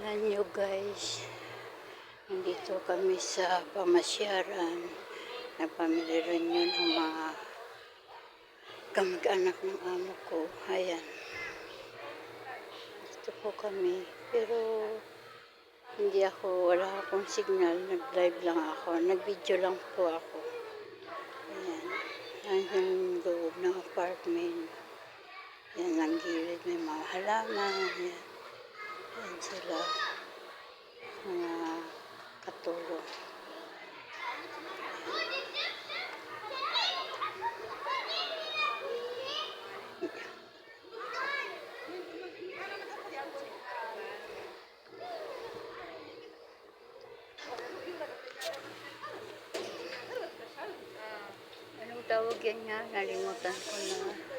Tingnan nyo guys, nandito kami sa pamasyaran. Nagpamili rin yun ang mga kamag-anak ng amo ko. Ayan. Dito po kami. Pero wala akong signal. Nag-live lang ako. Nag-video lang po ako. Ayan. Ayan yung loob ng apartment. Ayan ang gilid. May mga halaman. Ayan. Ayan sila. Mga katulong. Anong tawag yan nga? Nalimutan ko na.